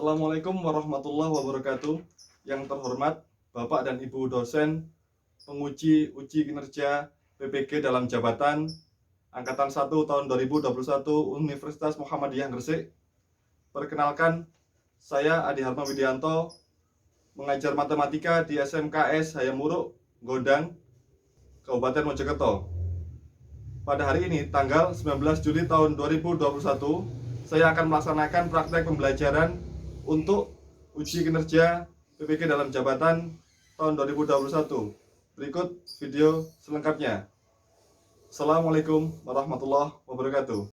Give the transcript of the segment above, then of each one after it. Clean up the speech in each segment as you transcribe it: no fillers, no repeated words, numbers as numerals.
Assalamualaikum warahmatullahi wabarakatuh. Yang terhormat Bapak dan Ibu dosen penguji uji kinerja PPG dalam jabatan Angkatan 1 tahun 2021 Universitas Muhammadiyah Gresik. Perkenalkan, saya Adi Harma Widianto, mengajar matematika di SMKS Hayam Wuruk, Gondang, Kabupaten Mojokerto. Pada hari ini, tanggal 19 Juli tahun 2021, saya akan melaksanakan praktek pembelajaran untuk uji kinerja PPG dalam jabatan tahun 2021. Berikut video selengkapnya. Assalamualaikum warahmatullahi wabarakatuh.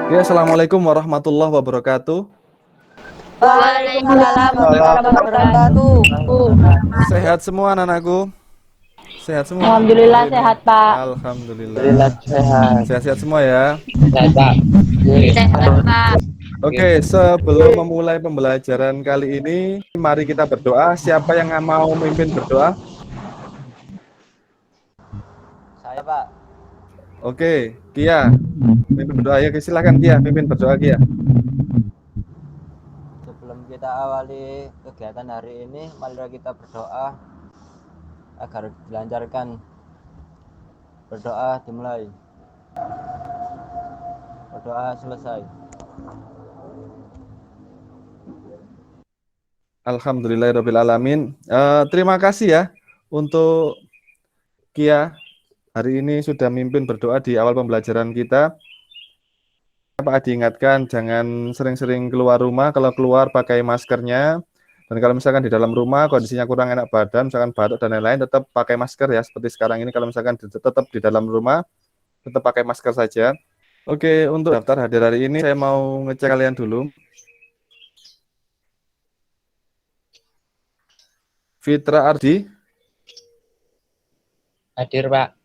Oke, assalamualaikum warahmatullahi wabarakatuh. Waalaikumsalam warahmatullahi wabarakatuh. Sehat semua anak-anakku? Sehat semua? Alhamdulillah sehat, Pak. Alhamdulillah sehat. Sehat-sehat semua ya. Sehat, Pak. Sehat, Pak. Oke, sebelum memulai pembelajaran kali ini, mari kita berdoa. Siapa yang mau memimpin berdoa? Saya, Pak. Oke, Kia, memimpin berdoa ya. Silahkan Kia, memimpin berdoa Kia. Sebelum kita awali kegiatan hari ini, mari kita berdoa agar dilancarkan. Berdoa dimulai. Berdoa selesai. Alhamdulillahirrahmanirrahim. Terima kasih ya untuk Kia. Hari ini sudah memimpin berdoa di awal pembelajaran kita. Pak diingatkan jangan sering-sering keluar rumah. Kalau keluar pakai maskernya. Dan kalau misalkan di dalam rumah kondisinya kurang enak badan, misalkan batuk dan lain-lain, tetap pakai masker ya. Seperti sekarang ini kalau misalkan tetap di dalam rumah, tetap pakai masker saja. Oke, untuk daftar hadir hari ini saya mau ngecek kalian dulu. Fitra Ardi. Hadir, Pak.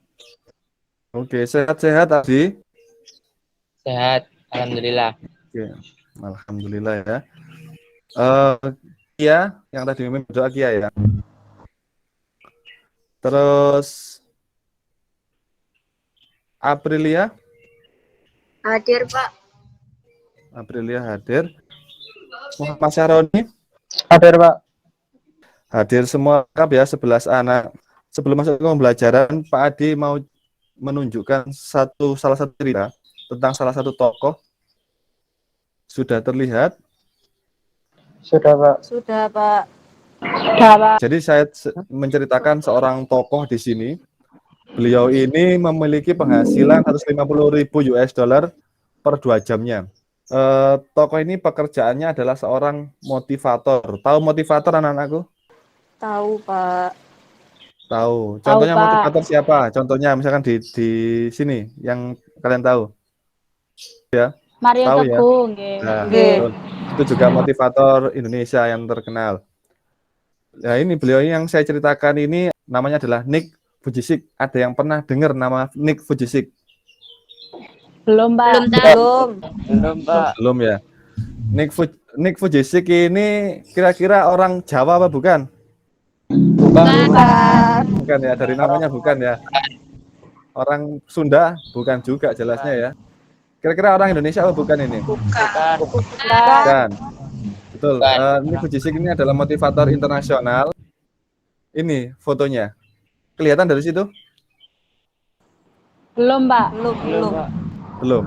Oke, sehat-sehat Ardi. Sehat, alhamdulillah. Oke, alhamdulillah ya. Kia, yang tadi memimpin berdoa Kia ya. Terus Aprilia. Hadir, Pak. Aprilia hadir. Muhammad Syaroni. Hadir, Pak. Hadir semua lengkap ya, 11 anak. Sebelum masuk ke pembelajaran, Pak Adi mau menunjukkan salah satu cerita tentang salah satu tokoh. Sudah terlihat? Sudah, Pak. Sudah, Pak. Sudah, Pak. Jadi saya menceritakan seorang tokoh di sini. Beliau ini memiliki penghasilan 150.000 US dollar per 2 jamnya. Tokoh ini pekerjaannya adalah seorang motivator. Tahu motivator anak-anakku? Tahu, Pak. Tahu. Contohnya Pak. motivator siapa? Contohnya misalkan di sini yang kalian tahu. Ya. Mario Tahu ya? Teguh, Nah, nggih. itu juga motivator Indonesia yang terkenal. Nah, ini beliau yang saya ceritakan ini namanya adalah Nick Vujicic. Ada yang pernah dengar nama Nick Vujicic? Belum, Pak. Belum, Pak. Belum ya. Nick Vujicic ini kira-kira orang Jawa apa bukan? Bukan ya, dari namanya bukan ya. Orang Sunda bukan juga jelasnya ya. Kira-kira orang Indonesia apa bukan ini? Bukan. Betul. Nick Vujicic ini adalah motivator internasional. Ini fotonya. Kelihatan dari situ? Belum, Pak. Belum.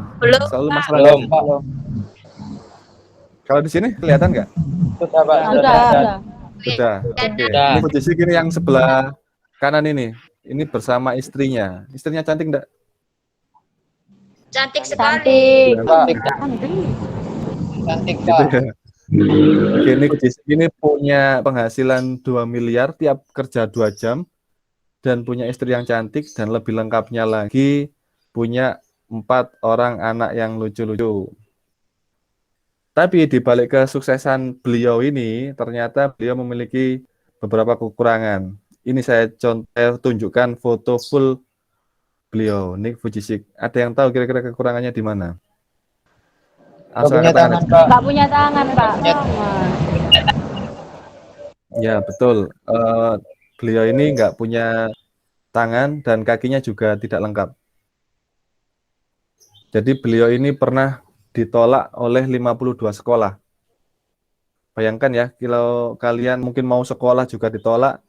Selalu Pak. masalah. Belum, Pak. Kalau di sini kelihatan nggak? Sudah, Pak. Sudah. Sudah. Oke. Sudah. Ini Vujicic ini yang sebelah kanan ini. Ini bersama istrinya. Istrinya cantik enggak? Cantik sekali. Cantik, Gitu Pak. ya. Oke, ini Vujicic ini punya penghasilan 2 miliar tiap kerja 2 jam dan punya istri yang cantik dan lebih lengkapnya lagi punya 4 orang anak yang lucu-lucu. Tapi di balik kesuksesan beliau ini, ternyata beliau memiliki beberapa kekurangan. Ini saya tunjukkan foto full beliau, Nick Vujicic. Ada yang tahu kira-kira kekurangannya di mana? Nggak punya tangan, Pak. Nggak punya tangan, Pak. Ya, betul. Beliau ini nggak punya tangan dan kakinya juga tidak lengkap. Jadi beliau ini pernah ditolak oleh 52 sekolah. Bayangkan ya, kalau kalian mungkin mau sekolah juga ditolak,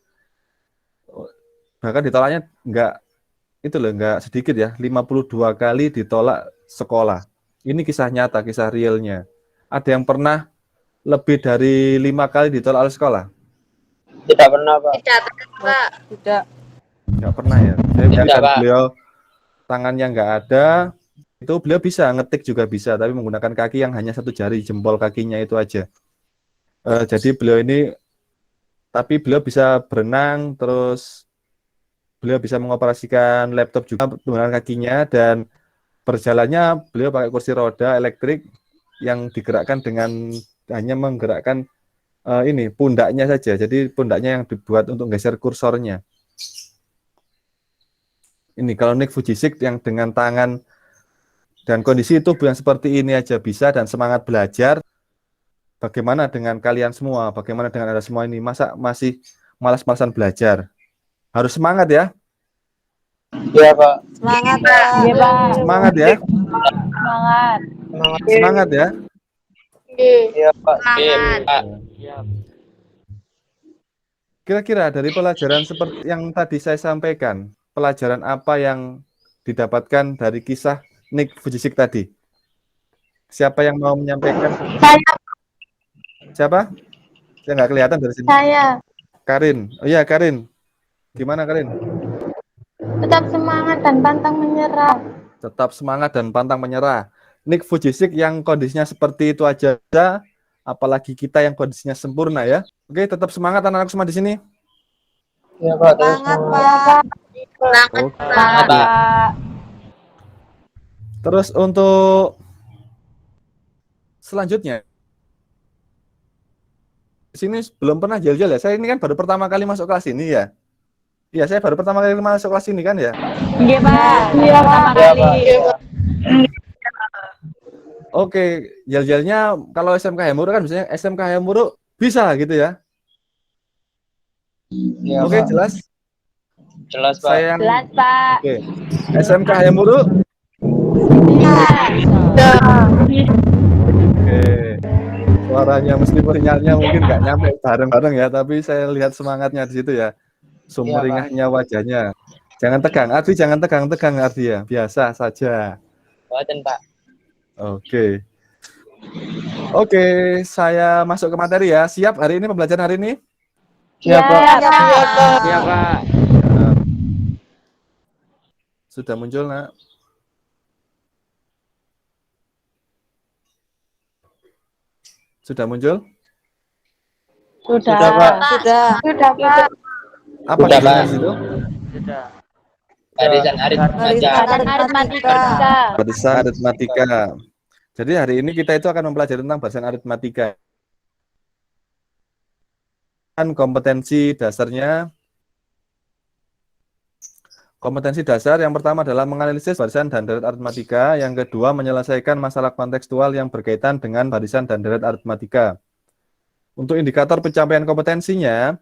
bahkan ditolaknya nggak itu loh, nggak sedikit ya, 52 kali ditolak sekolah. Ini kisah nyata, kisah realnya. Ada yang pernah lebih dari 5 kali ditolak oleh sekolah? Tidak pernah, Pak. Tidak, Pak. Tidak. Nggak pernah ya. Saya Tidak, bayangkan Pak. beliau tangannya nggak ada, itu beliau bisa ngetik juga bisa, tapi menggunakan kaki yang hanya satu jari jempol kakinya itu aja. Jadi beliau ini, tapi beliau bisa berenang, terus beliau bisa mengoperasikan laptop juga menggunakan kakinya, dan berjalannya beliau pakai kursi roda elektrik yang digerakkan dengan hanya menggerakkan ini pundaknya saja. Jadi pundaknya yang dibuat untuk geser kursornya. Ini kalau Nick Vujicic yang dengan tangan dan kondisi tubuh yang seperti ini aja bisa dan semangat belajar, bagaimana dengan kalian semua? Bagaimana dengan Anda semua ini? Masa masih malas-malasan belajar? Harus semangat ya. Iya, Pak. Semangat, Pak. Iya, Pak. Semangat ya. Semangat. Semangat ya. Iya, Pak. Semangat. Pak. Kira-kira dari pelajaran seperti yang tadi saya sampaikan, pelajaran apa yang didapatkan dari kisah Nick Vujicic tadi? Siapa yang mau menyampaikan? Saya. Siapa? Saya nggak kelihatan dari sini. Saya. Karin. Oh iya, Karin. Gimana, Karin? Tetap semangat dan pantang menyerah. Tetap semangat dan pantang menyerah. Nick Vujicic yang kondisinya seperti itu aja, apalagi kita yang kondisinya sempurna ya. Oke, tetap semangat anak-anak semua di sini. Iya, Pak. Terus Semangat, semangat. Pak. Semangat, Oke. Pak. Semangat, Pak. Terus untuk selanjutnya, di sini belum pernah jel-jel ya. Saya ini kan baru pertama kali masuk kelas ini ya. Iya, saya baru pertama kali masuk kelas ini kan ya. Iya, Pak. Iya, pertama kali. Oke, jel-jelnya kalau SMK Hayamuru kan biasanya SMK Hayamuru bisa gitu ya. Iya, Oke, Pak. jelas. Jelas, Pak. Saya yang Jelas, Pak. Oke. SMK Hayamuru. Iya. Oke. Suaranya meskipun sinyalnya mungkin nggak nyampe bareng-bareng ya, tapi saya lihat semangatnya di situ ya. Sumringahnya wajahnya. Jangan tegang, Ardi jangan tegang-tegang Ardi ya. Biasa saja. Buatan, Pak. Oke. Oke, saya masuk ke materi ya. Siap hari ini pembelajaran hari ini? Siap, Pak. Iya, Pak. Sudah muncul, Nak? Sudah muncul? Sudah. Sudah, Pak. Sudah. Sudah, Pak. Apa Sudah, tulisannya Pak. di situ? Barisan aritmatika. Barisan Aritmatika. Barisan aritmatika. Jadi hari ini kita itu akan mempelajari tentang barisan aritmatika. Kompetensi dasarnya. Kompetensi dasar yang pertama adalah menganalisis barisan dan deret aritmatika, yang kedua menyelesaikan masalah kontekstual yang berkaitan dengan barisan dan deret aritmatika. Untuk indikator pencapaian kompetensinya,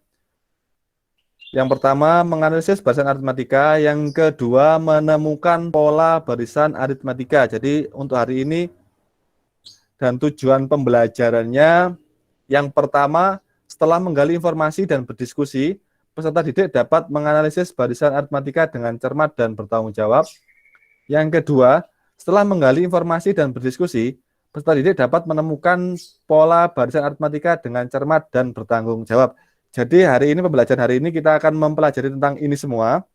yang pertama menganalisis barisan aritmatika, yang kedua menemukan pola barisan aritmatika. Jadi untuk hari ini dan tujuan pembelajarannya, yang pertama setelah menggali informasi dan berdiskusi, peserta didik dapat menganalisis barisan aritmatika dengan cermat dan bertanggung jawab. Yang kedua, setelah menggali informasi dan berdiskusi, peserta didik dapat menemukan pola barisan aritmatika dengan cermat dan bertanggung jawab. Jadi hari ini, pembelajaran hari ini kita akan mempelajari tentang ini semua.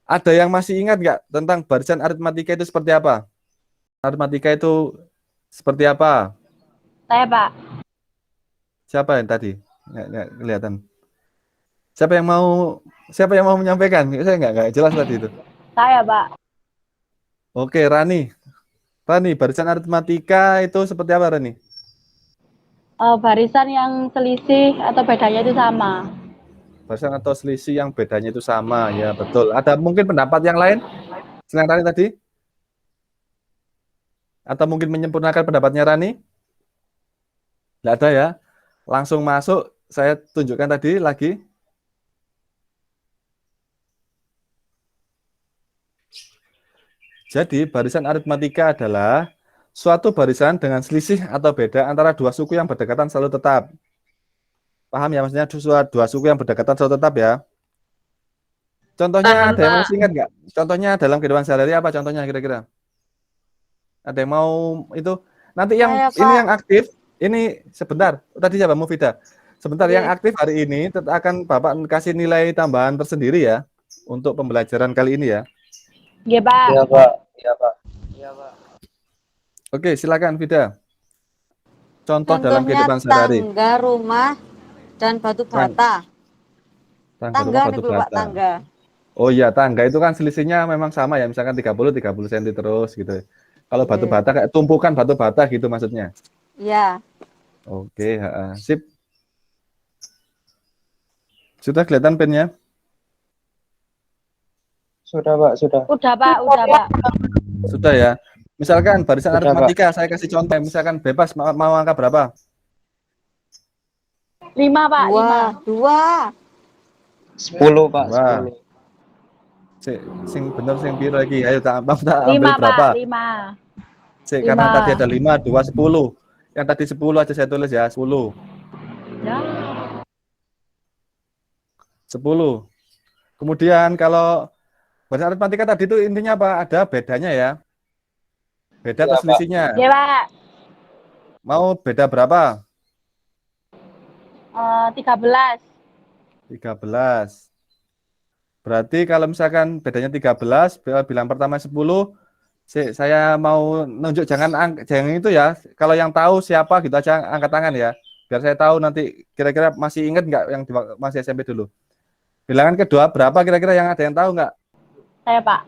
Ada yang masih ingat nggak tentang barisan aritmatika itu seperti apa? Aritmatika itu seperti apa? Saya, Pak. Siapa yang tadi? Nggak kelihatan. Siapa yang mau menyampaikan? Saya nggak jelas tadi itu. Saya, Pak. Oke, Rani. Rani, barisan aritmatika itu seperti apa, Rani? Barisan yang selisih atau bedanya itu sama. Barisan atau selisih yang bedanya itu sama, ya betul. Ada mungkin pendapat yang lain selain Rani tadi? Atau mungkin menyempurnakan pendapatnya Rani? Nggak ada ya? Langsung masuk saya tunjukkan tadi lagi. Jadi barisan aritmatika adalah suatu barisan dengan selisih atau beda antara dua suku yang berdekatan selalu tetap. Paham ya, maksudnya dua suku yang berdekatan selalu tetap ya. Contohnya Paham, ada yang Pak. masih ingat nggak? Contohnya dalam kehidupan sehari-hari apa contohnya kira-kira? Ada yang mau itu? Nanti yang Saya, ini Pak. yang aktif, ini sebentar. Tadi siapa Mufida? Sebentar, yang Oke. aktif hari ini akan Bapak kasih nilai tambahan tersendiri ya untuk pembelajaran kali ini ya. Iya, Pak. Iya, Pak. Iya, Pak. Iya, Pak. Oke, silakan Vida. Contoh dalam Contohnya kehidupan sehari. tangga, rumah, dan batu bata. Tangga rumah Tangga nih batu Bu, Pak, bata. tangga. Oh iya, tangga itu kan selisihnya memang sama ya, misalkan 30 cm terus gitu. Kalau batu Iya. bata kayak tumpukan batu bata gitu maksudnya. Iya. Oke, sip. Sudah kelihatan pennya? Sudah, Pak. Sudah. Udah, Pak. Udah, Pak. Sudah ya. Misalkan barisan Sudah, aritmatika, saya kasih contoh, misalkan bebas mau angka berapa? 5, Pak. 5. Dua. 10, Pak. Wah. 10. Sing bener sing piro lagi? Ayo tak ambil 5, berapa? Pak. 5. Karena 5. tadi ada 5, 2, 10. Yang tadi 10 aja saya tulis ya, 10. Ya. 10. Kemudian kalau barisan aritmatika tadi itu intinya apa? Ada bedanya ya. Beda Iya, atau Pak. selisihnya? Iya, Pak. Mau beda berapa? 13. 13. Berarti kalau misalkan bedanya 13, bilang pertama 10, saya mau nunjuk jangan itu ya. Kalau yang tahu siapa gitu aja angkat tangan ya. Biar saya tahu nanti kira-kira masih ingat nggak yang masih SMP dulu. Bilangan kedua berapa kira-kira yang ada yang tahu nggak? Saya, Pak.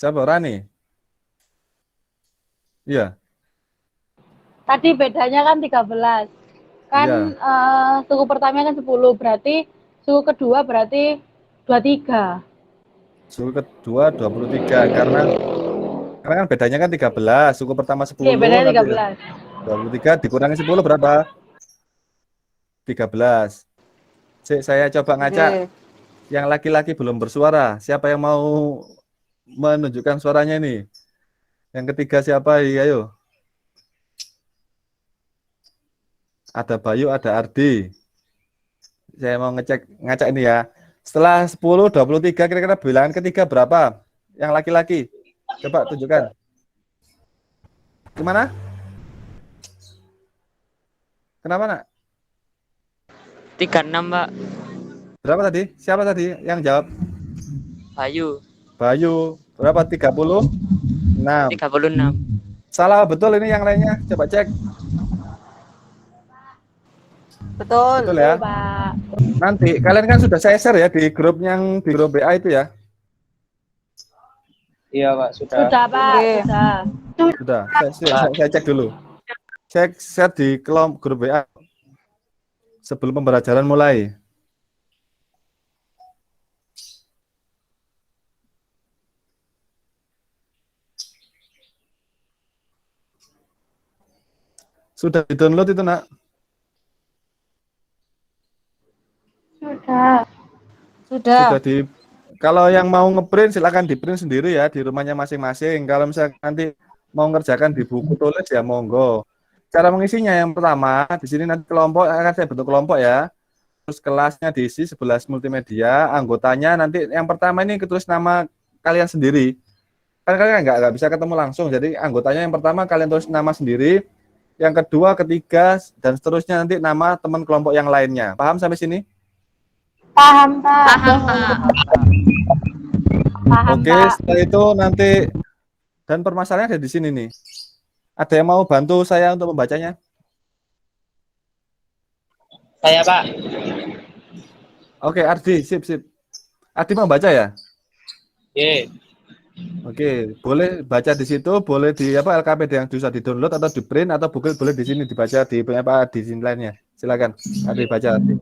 Siapa? Rani? Iya. Tadi bedanya kan 13. Kan Iya. suku pertama kan 10. Berarti suku kedua berarti 23. Suku kedua 23 karena kan bedanya kan 13, suku pertama 10, Iya, bedanya nanti 13. 23 dikurangi 10 berapa? 13. Saya coba ngaca. Oke. Yang laki-laki belum bersuara. Siapa yang mau menunjukkan suaranya ini? Yang ketiga siapa? Ayo. Ada Bayu, ada Ardi. Saya mau ngacak ini ya. Setelah 10, 23 kira-kira bilangan ketiga berapa? Yang laki-laki. Coba tunjukkan. Gimana? Kenapa, Nak? 36, Pak. Berapa tadi? Siapa tadi yang jawab? Bayu. Bayu. Berapa? 36. 36. Salah betul ini yang lainnya. Coba cek. Betul. Betul ya. Pak. Nanti kalian kan sudah saya share ya di grup yang di grup BA itu ya. Iya, Pak. Sudah. Sudah, Pak. Oke. Sudah. Sudah. Saya cek dulu. Cek share di grup BA sebelum pembelajaran mulai. Sudah di-download itu, Nak? Sudah. Sudah. Kalau yang mau ngeprint silakan di-print sendiri ya di rumahnya masing-masing. Kalau misalnya nanti mau ngerjakan di buku tulis ya monggo. Cara mengisinya yang pertama, di sini nanti kelompok akan saya bentuk kelompok ya. Terus kelasnya diisi 11 multimedia, anggotanya nanti yang pertama ini ketulis nama kalian sendiri. Kan kalian nggak bisa ketemu langsung, jadi anggotanya yang pertama kalian tulis nama sendiri, yang kedua, ketiga, dan seterusnya nanti nama teman kelompok yang lainnya. Paham sampai sini? Paham, Pak. Paham, Pak. Paham, Oke, Pak. setelah itu nanti dan permasalahannya ada di sini nih. Ada yang mau bantu saya untuk membacanya? Saya, Pak. Oke, Ardi, sip. Ardi mau baca ya? Ye. Oke, boleh baca di situ, boleh di LKPD yang bisa di-download atau di-print atau boleh di sini dibaca di sini lainnya. Silakan, Ardi baca. Ardi.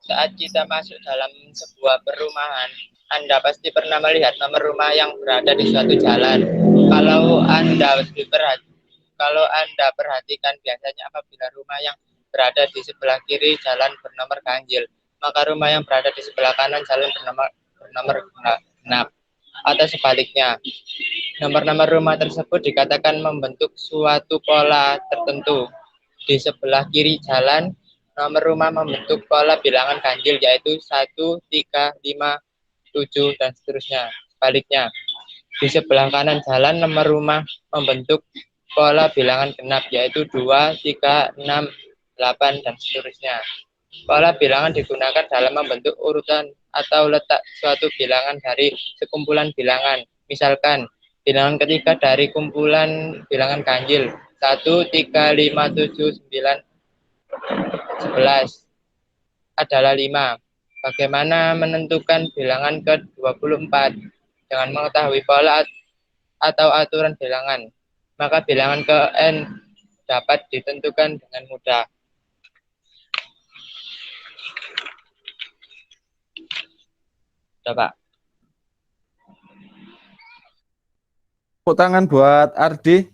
Saat kita masuk dalam sebuah perumahan, Anda pasti pernah melihat nomor rumah yang berada di suatu jalan. Kalau Anda perhatikan biasanya apabila rumah yang berada di sebelah kiri jalan bernomor ganjil, maka rumah yang berada di sebelah kanan jalan bernomor genap. Atau sebaliknya, nomor-nomor rumah tersebut dikatakan membentuk suatu pola tertentu. Di sebelah kiri jalan, nomor rumah membentuk pola bilangan ganjil yaitu 1, 3, 5, 7, dan seterusnya. Sebaliknya, di sebelah kanan jalan, nomor rumah membentuk pola bilangan genap yaitu 2, 3, 6, 8, dan seterusnya. Pola bilangan digunakan dalam membentuk urutan atau letak suatu bilangan dari sekumpulan bilangan. Misalkan, bilangan ketiga dari kumpulan bilangan ganjil 1, 3, 5, 7, 9, 11 adalah 5. Bagaimana menentukan bilangan ke-24? Dengan mengetahui pola atau aturan bilangan, maka bilangan ke N dapat ditentukan dengan mudah. Sudah, Pak. Tepuk tangan buat Ardi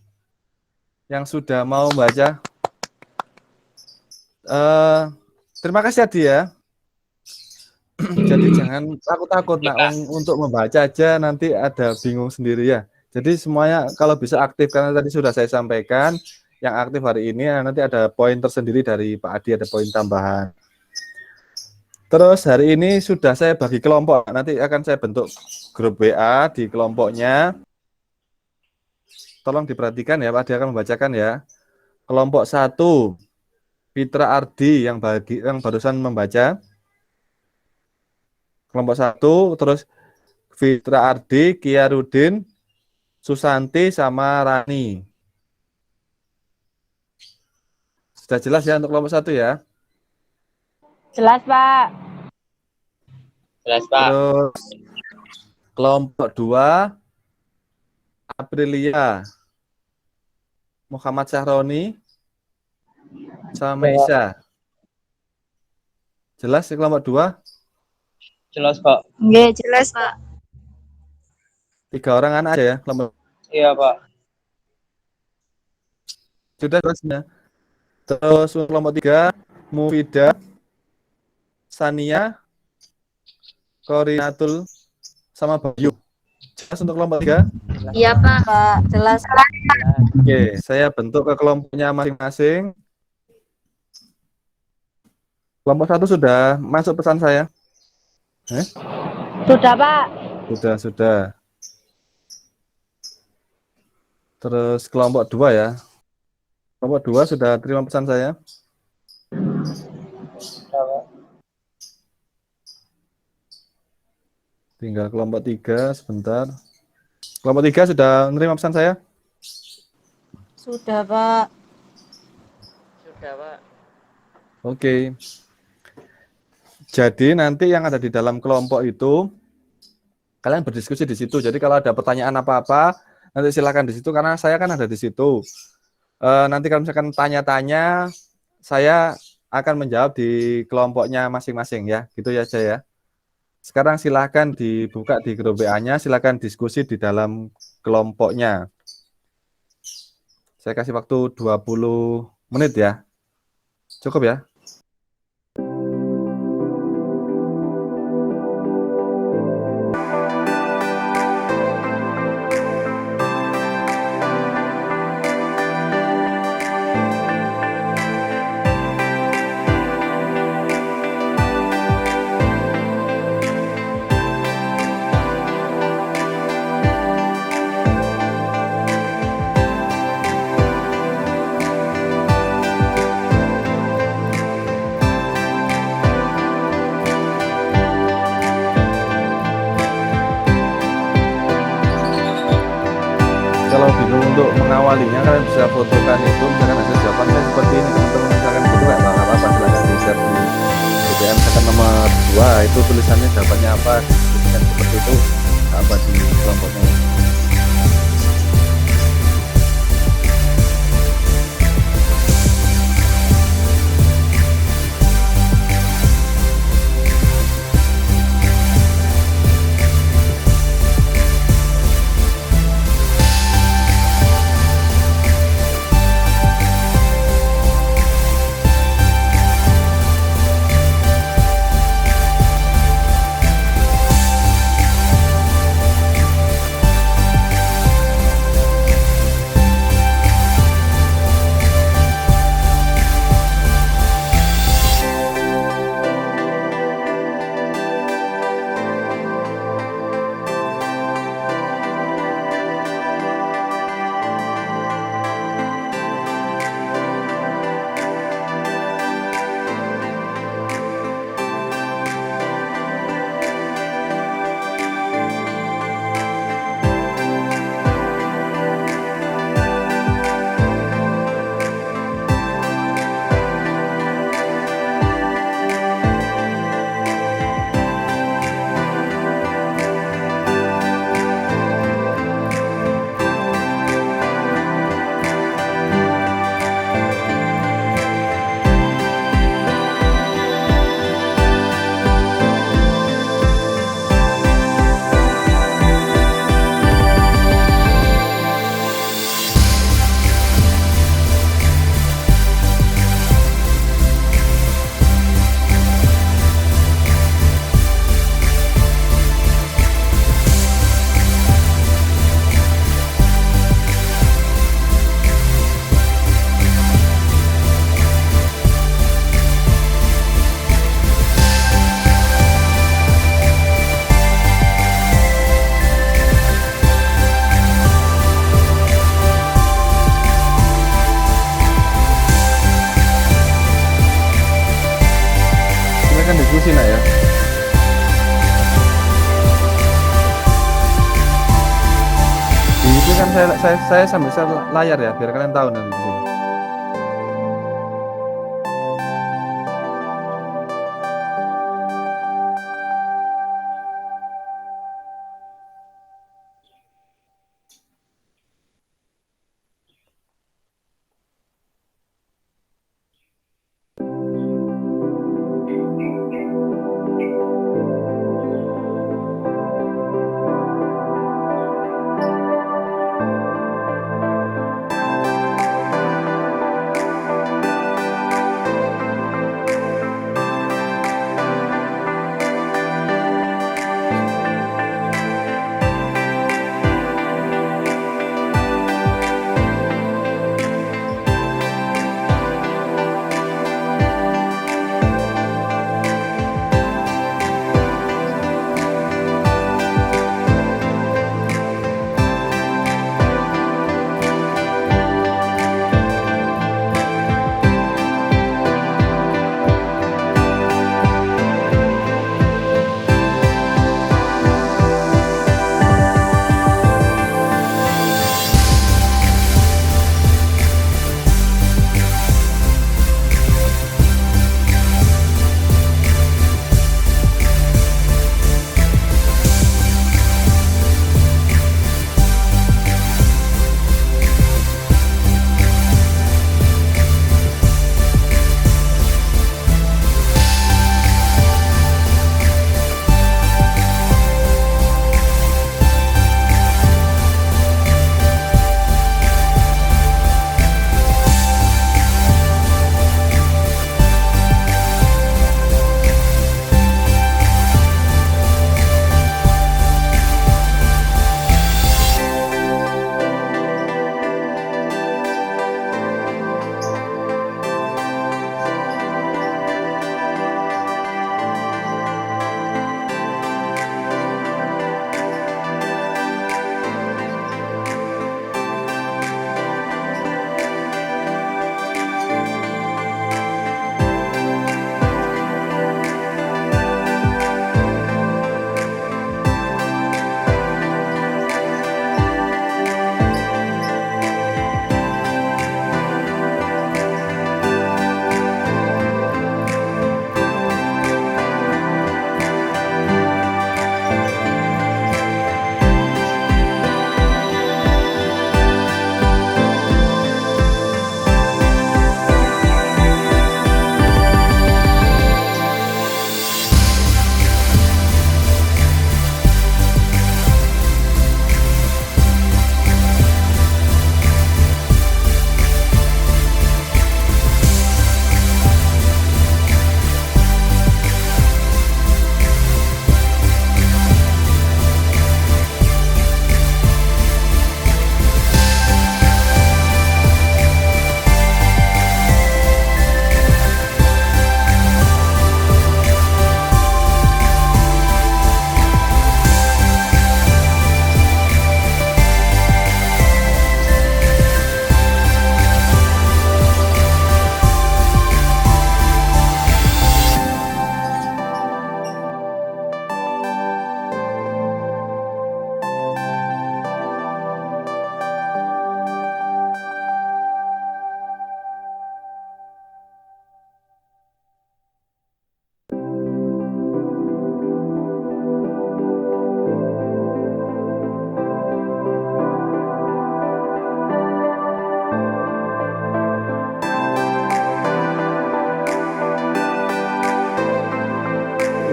yang sudah mau baca. Terima kasih Ardi ya. Jadi jangan takut-takut untuk membaca aja, nanti ada bingung sendiri ya. Jadi semuanya kalau bisa aktif, karena tadi sudah saya sampaikan yang aktif hari ini nanti ada poin tersendiri dari Pak Adi, ada poin tambahan. Terus hari ini sudah saya bagi kelompok, nanti akan saya bentuk grup WA di kelompoknya. Tolong diperhatikan ya, Pak Adi akan membacakan ya. Kelompok 1, Fitra Ardi yang barusan membaca. Kelompok 1, terus Fitra Ardi, Kiarudin, Susanti, sama Rani. Sudah jelas ya untuk kelompok 1 ya? Jelas, Pak. Jelas, Pak. Terus kelompok 2, Aprilia, Muhammad Syahroni, sama Isa. Jelas ya kelompok 2? Jelas, Pak. Nggih, jelas, Pak. 3 orang anak aja ya kelompok. Iya, Pak. Sudah jelasnya. Terus kelompok 3, Mufidah, Sania, Korinatul, sama Bayu. Jelas untuk kelompok 3? Iya, Pak. Pak, jelas. Oke, saya bentuk ke kelompoknya masing-masing. Kelompok 1 sudah masuk pesan saya? Sudah, Pak. Sudah. Terus kelompok 2 ya. Kelompok 2 sudah terima pesan saya? Sudah, Pak. Tinggal kelompok 3 sebentar. Kelompok 3 sudah menerima pesan saya? Sudah, Pak. Sudah, Pak. Oke. Jadi nanti yang ada di dalam kelompok itu kalian berdiskusi di situ. Jadi kalau ada pertanyaan apa-apa nanti silakan di situ, karena saya kan ada di situ. Nanti kalau misalkan tanya-tanya, saya akan menjawab di kelompoknya masing-masing ya. Gitu ya, Jaya. Sekarang silakan dibuka di grup WA-nya, silakan diskusi di dalam kelompoknya. Saya kasih waktu 20 menit ya. Cukup ya? Kalau bingung untuk mengawalinya, kalian bisa fotokan itu, misalkan hasil jawaban saya seperti ini, teman-teman, misalkan gitu nggak apa-apa, silahkan di-share di BBM, misalkan nomor 2 itu tulisannya jawabannya apa, tulisan seperti itu, apa di kelompoknya. Ini kan saya sambil share layar ya, biar kalian tahu nanti di sini.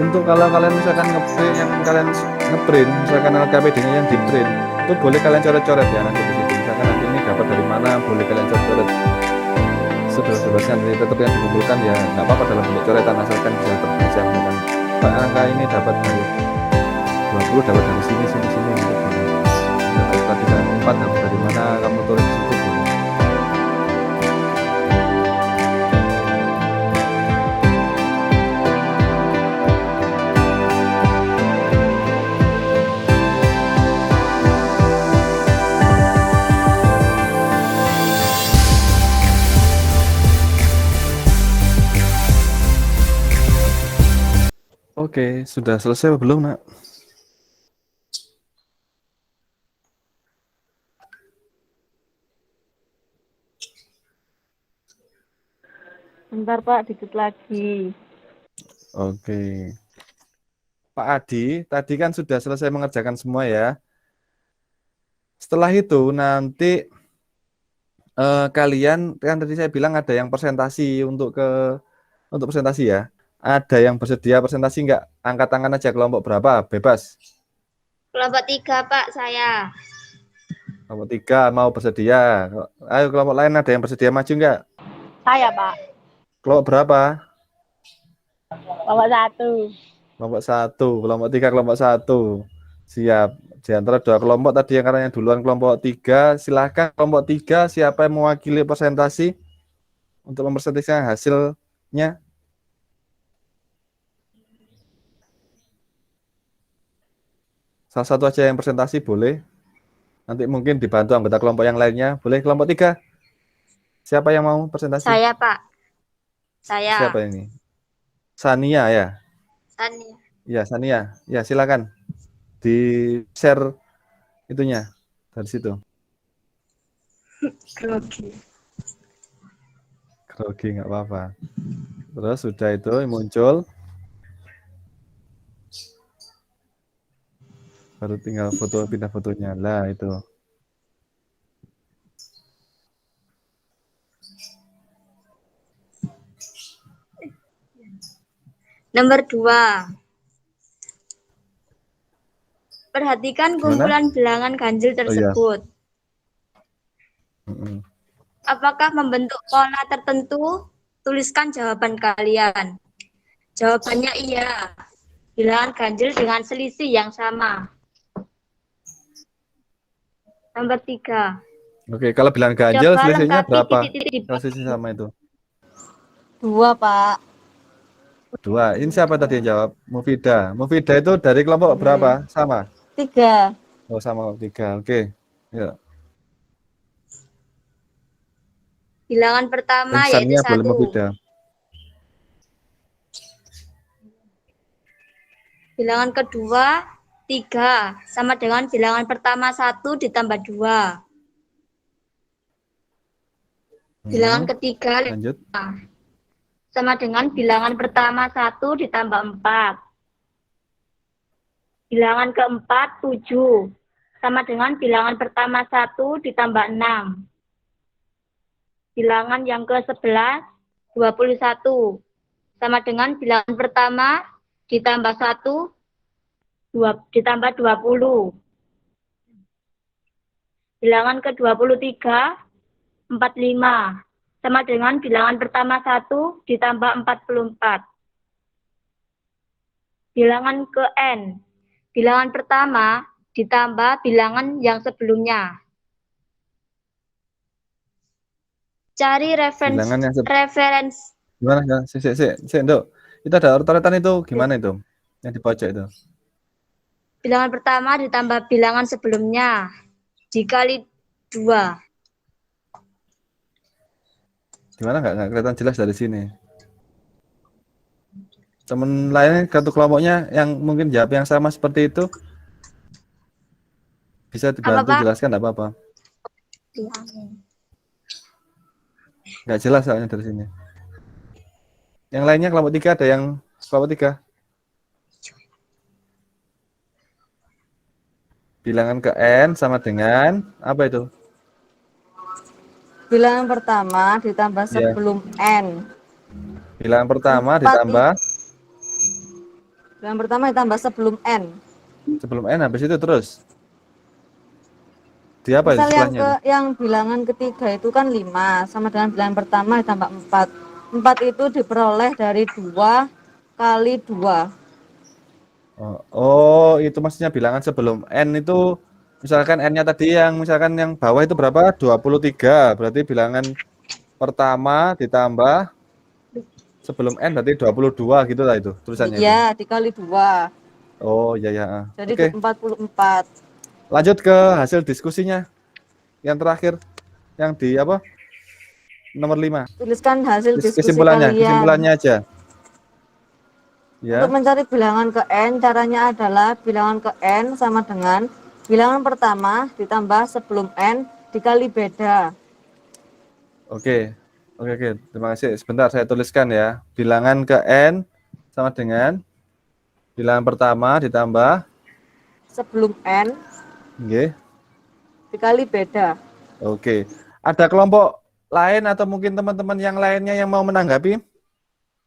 Untuk kalau kalian misalkan ngeprint yang kalian ngeprint, misalkan LKPD-nya yang di print, itu boleh kalian coret-coret ya nanti di sini. Misalkan nanti ini dapat dari mana, boleh kalian coret-coret. Sebebas-bebasnya nanti tetap yang dikumpulkan ya nggak apa-apa dalam bentuk coretan asalkan bisa terbaca. Misalkan Pak angka ini dapat dari 20, dapat dari sini gitu. Nah, kalau tadi 4 dapat dari mana, kamu tulis di situ boleh. Oke, sudah selesai apa belum, Nak? Bentar Pak, dikit lagi. Oke. Pak Adi, tadi kan sudah selesai mengerjakan semua ya. Setelah itu nanti kalian kan tadi saya bilang ada yang presentasi untuk presentasi ya. Ada yang bersedia presentasi nggak? Angkat tangan aja kelompok berapa? Bebas. Kelompok 3, Pak, saya. Kelompok 3 mau bersedia. Ayo kelompok lain ada yang bersedia maju nggak? Saya Pak, Kelompok berapa? kelompok 1. Kelompok 1, kelompok 3, kelompok 1. Siap. Di antara dua kelompok tadi yang karena yang duluan kelompok 3, silahkan kelompok 3 siapa yang mewakili presentasi untuk mempresentasikan hasilnya. Salah satu aja yang presentasi boleh. Nanti mungkin dibantu anggota kelompok yang lainnya. Boleh kelompok 3? Siapa yang mau presentasi? Saya, Pak. Saya. Siapa ini? Sania ya? Sania. Ya, Sania. Ya, silakan. Di-share itunya dari situ. Grogi. Grogi nggak apa-apa. Terus sudah itu muncul. Baru tinggal foto, pindah fotonya. Lah itu. Nomor 2. Perhatikan Gimana? kumpulan bilangan ganjil Oh iya. tersebut. Mm-mm. Apakah membentuk pola tertentu? Tuliskan jawaban kalian. Jawabannya iya. Bilangan ganjil dengan selisih yang sama. Nomor 3. Oke, kalau bilang ganjil Coba selisihnya lengkapi berapa? titik-titik di Kalau selisih sama itu. 2, Pak. 2. Ini siapa tadi yang jawab? Mufida. Mufida itu dari kelompok berapa? Sama? 3. Oh, sama 3. Oke. Ya. bilangan pertama yaitu Sania boleh 1. Mufida. Bilangan kedua 3 sama dengan bilangan pertama 1 ditambah 2. Bilangan ketiga 5 Lanjut. sama dengan bilangan pertama 1 ditambah 4. Bilangan keempat 7 sama dengan bilangan pertama 1 ditambah 6. Bilangan yang ke-11 21 sama dengan bilangan pertama ditambah 1 ditambah 20. Bilangan ke-23 45 sama dengan bilangan pertama 1 ditambah 44. Bilangan ke N. Bilangan pertama ditambah bilangan yang sebelumnya. Cari Bilangan yang referensi. Gimana? Nduk. Itu ada urutan itu gimana itu? Yang di pojok itu. Bilangan pertama ditambah bilangan sebelumnya dikali 2. Gimana nggak kelihatan jelas dari sini. Teman lain satu kelompoknya yang mungkin jawab yang sama seperti itu bisa dibantu Apa, Pak? jelaskan, nggak apa-apa. Nggak jelas soalnya dari sini. Yang lainnya kelompok 3 ada yang kelompok 3. Bilangan ke N sama dengan apa itu? Bilangan pertama ditambah Iya. sebelum N. Bilangan pertama 4 ditambah Bilangan pertama ditambah sebelum N. sebelum N habis itu terus. Di apa itu Misal setelahnya? yang bilangan ketiga itu kan 5 sama dengan bilangan pertama ditambah 4. 4 itu diperoleh dari 2 kali 2. Oh, itu maksudnya bilangan sebelum N itu misalkan N-nya tadi yang misalkan yang bawah itu berapa? 23. Berarti bilangan pertama ditambah sebelum N berarti 22 gitu lah itu tulisannya. Iya, dikali 2. Oh, iya ya. Jadi Oke. 44. Lanjut ke hasil diskusinya. Yang terakhir yang di apa? Nomor 5. Tuliskan hasil diskusi Kesimpulannya, kalian. kesimpulannya aja. Ya. Untuk mencari bilangan ke N, caranya adalah bilangan ke N sama dengan bilangan pertama ditambah sebelum N dikali beda. Oke. Oke, terima kasih. Sebentar saya tuliskan ya. Bilangan ke N sama dengan bilangan pertama ditambah sebelum N nggih. dikali beda. Oke. Ada kelompok lain atau mungkin teman-teman yang lainnya yang mau menanggapi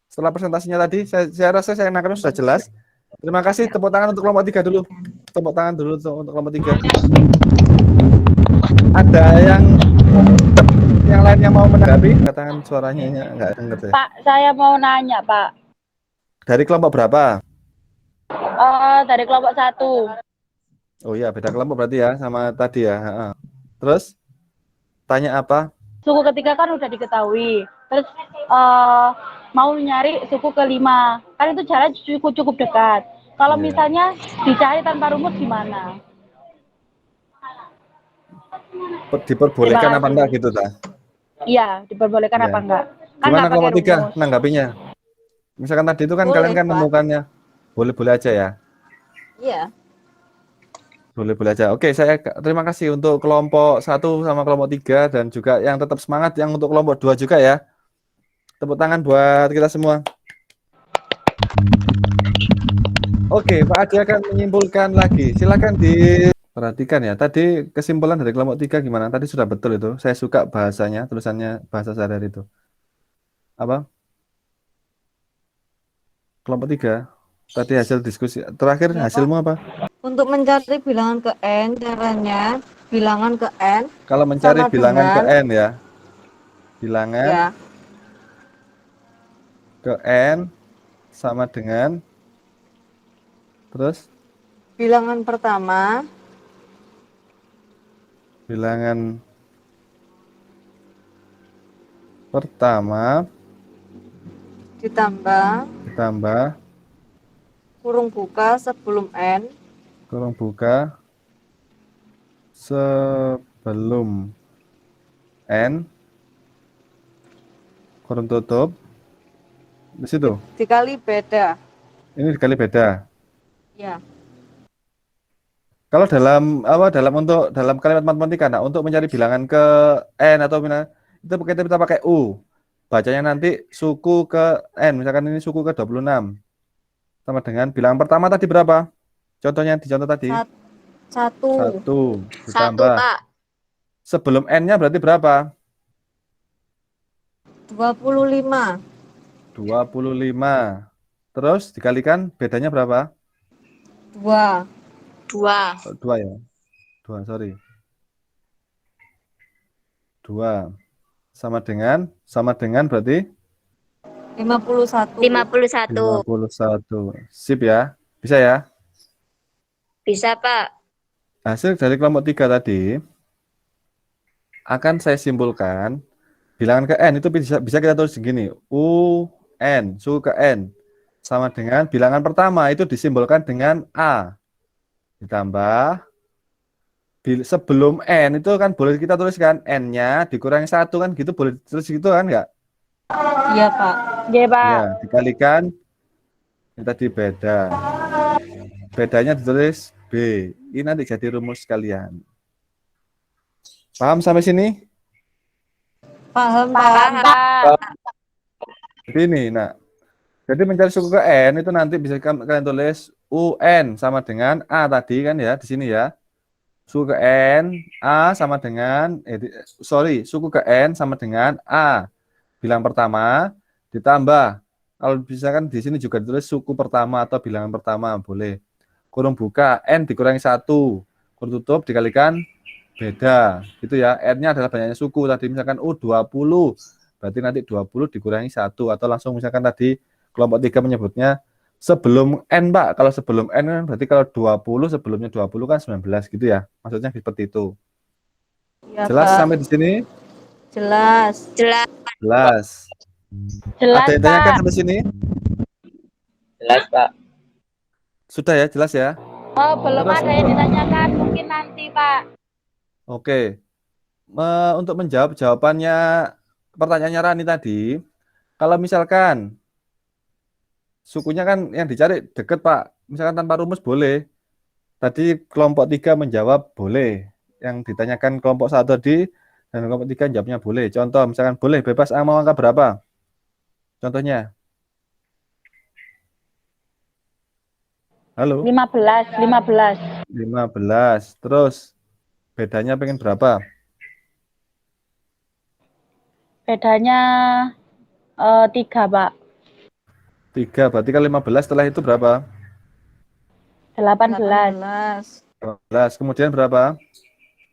setelah presentasinya tadi? Saya rasa saya nangkapnya sudah jelas. Terima kasih. Tepuk tangan untuk kelompok 3 dulu. Tepuk tangan dulu untuk kelompok 3. Ada yang lain yang mau menanggapi? Katakan suaranya enggak dengar ya. Pak, saya mau nanya, Pak. Dari kelompok berapa? Dari kelompok 1. Oh iya, beda kelompok berarti ya sama tadi ya. Terus tanya apa? Suku ketiga kan udah diketahui. Terus mau nyari suku kelima. Kan itu jalan cukup dekat. Kalau Iya. misalnya dicari tanpa rumus gimana? Diperbolehkan Terima apa kasih. enggak gitu ta? Iya, diperbolehkan Iya. apa enggak? Kan Gimana nggak pakai kelompok 3 rumus. menanggapinya? Misalkan tadi itu kan Boleh, kalian kan Pak. menemukannya boleh-boleh aja ya. Iya. Boleh-boleh aja. Oke, saya terima kasih untuk kelompok 1 sama kelompok 3 dan juga yang tetap semangat yang untuk kelompok 2 juga ya. Tepuk tangan buat kita semua. Oke, Pak Adi akan menyimpulkan lagi. Silakan diperhatikan ya. Tadi kesimpulan dari kelompok 3 gimana? Tadi sudah betul itu. Saya suka bahasanya, tulisannya bahasa sehari-hari itu. Apa? Kelompok 3. Tadi hasil diskusi. Terakhir Ya, hasilmu apa? Untuk mencari bilangan ke N, caranya bilangan ke N Kalau mencari sama bilangan ke dengan N ya. Bilangan ya, ke N sama dengan terus bilangan pertama bilangan pertama ditambah kurung buka sebelum N kurung buka sebelum N kurung tutup di situ. dikali beda. Ini dikali beda. Ya, Kalau dalam kalimat matematika, nah, untuk mencari bilangan ke N atau itu kita pakai U. Bacanya nanti suku ke N, misalkan ini suku ke 26. Sama dengan bilangan pertama tadi berapa? Contohnya di contoh tadi. satu 1 Satu, ditambah. Pak. Sebelum N-nya berarti berapa? 25 25. Terus dikalikan bedanya berapa? 2 Dua. 2 ya. 2, sorry. 2. Sama dengan berarti 51. 51. 51. Sip ya. Bisa ya? Bisa, Pak. Hasil dari kelompok 3 tadi akan saya simpulkan bilangan ke N itu bisa kita tulis begini. UN, suku ke N. Sama dengan bilangan pertama itu disimbolkan dengan A. Ditambah sebelum N itu kan boleh kita tuliskan N-nya dikurangi 1 kan gitu, boleh tulis gitu kan enggak? Iya, Pak. Iya, Pak. Ya, dikalikan ini tadi beda. Bedanya ditulis B. Ini nanti jadi rumus kalian. Paham sampai sini? Paham, Paham, Pak. Pak. Jadi ini, nah. Jadi mencari suku ke N itu nanti bisa kalian tulis UN sama dengan A tadi kan ya, di sini ya. Suku ke N, A sama dengan, suku ke N sama dengan A. Bilangan pertama ditambah. Kalau bisa kan di sini juga ditulis suku pertama atau bilangan pertama, boleh. Kurung buka, N dikurangi 1. Kurung tutup dikalikan beda. Gitu ya, N-nya adalah banyaknya suku. Tadi misalkan 20. Berarti nanti 20 dikurangi 1. Atau langsung misalkan tadi kelompok 3 menyebutnya sebelum N, Pak. Kalau sebelum N kan berarti kalau 20 sebelumnya 20 kan 19 gitu ya. Maksudnya seperti itu. Ya, Jelas Pak. sampai di sini? Jelas. Jelas. Jelas. Jelas, Ada yang tanyakan Pak. sampai sini? Jelas, Pak. Sudah ya, jelas ya? Oh, belum Terus ada yang ditanyakan. Mungkin nanti, Pak. Oke. Untuk menjawab jawabannya pertanyaannya Rani tadi, kalau misalkan sukunya kan yang dicari deket, Pak. Misalkan tanpa rumus boleh. Tadi kelompok 3 menjawab boleh. Yang ditanyakan kelompok 1 tadi Dan kelompok 3 jawabnya boleh. Contoh, misalkan boleh bebas mau angka berapa? Contohnya. Halo? 15. 15. Terus bedanya pengen berapa? Bedanya 3, Pak. 3. Berarti kan 15 setelah itu berapa? 18. 12. Kemudian berapa?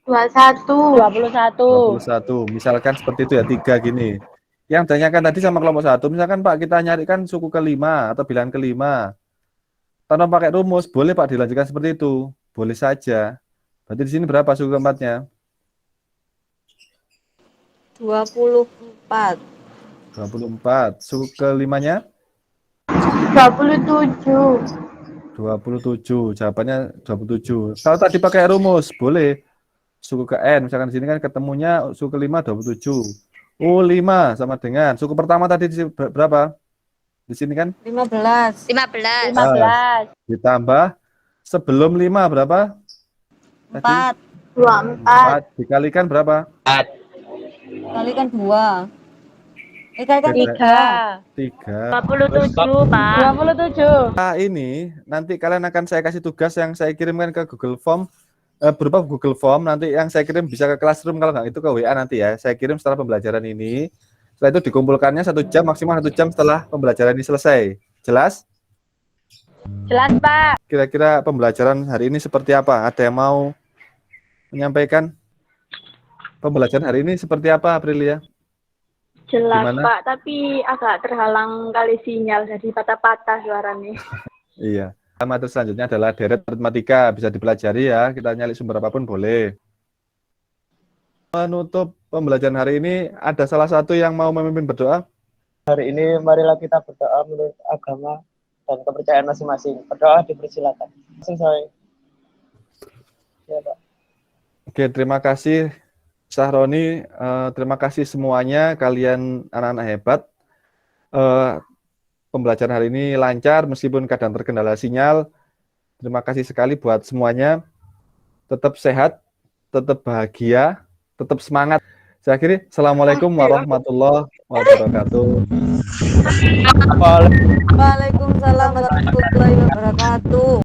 21. 21. Misalkan seperti itu ya, 3 gini. Yang tanyakan tadi sama kelompok 1, misalkan Pak kita nyarikan suku ke-5 atau bilangan ke-5. Tanpa pakai rumus, boleh Pak dilanjutkan seperti itu. Boleh saja. Berarti di sini berapa suku keempatnya? 24. 24. Suku ke-5-nya? 27. 27. Jawabannya 27. Kalau tadi pakai rumus, boleh. Suku ke N, misalkan di sini kan ketemunya suku ke-5 27. U5 sama dengan suku pertama tadi berapa? Di sini kan 15. 15. 15. ditambah sebelum 5 berapa? 4 24. 4 dikalikan berapa? kalikan 2. Kalikan 3. 3. 27, Pak. 27. Nah, ini nanti kalian akan saya kasih tugas yang saya kirimkan ke Google Form, berupa Google Form. Nanti yang saya kirim bisa ke Classroom, kalau nggak itu ke WA nanti ya. Saya kirim setelah pembelajaran ini. Setelah itu dikumpulkannya 1 jam, maksimal 1 jam setelah pembelajaran ini selesai. Jelas? Jelas, Pak. Kira-kira pembelajaran hari ini seperti apa? Ada yang mau menyampaikan? Pembelajaran hari ini seperti apa, Aprilia? Jelas, Gimana? Pak, tapi agak terhalang kali sinyal, jadi patah-patah suaranya. Iya. Materi selanjutnya adalah deret matematika, bisa dipelajari ya. Kita nyari sumber apapun boleh. Menutup pembelajaran hari ini, ada salah satu yang mau memimpin berdoa? Hari ini marilah kita berdoa menurut agama dan kepercayaan masing-masing. Berdoa dipersilakan. Selesai. Ya, Pak. Oke, terima kasih Sahroni. Terima kasih semuanya, kalian anak-anak hebat. Pembelajaran hari ini lancar meskipun kadang terkendala sinyal. Terima kasih sekali buat semuanya. Tetap sehat, tetap bahagia, tetap semangat. Saya akhiri. Assalamualaikum warahmatullahi wabarakatuh. Waalaikumsalam warahmatullahi wabarakatuh.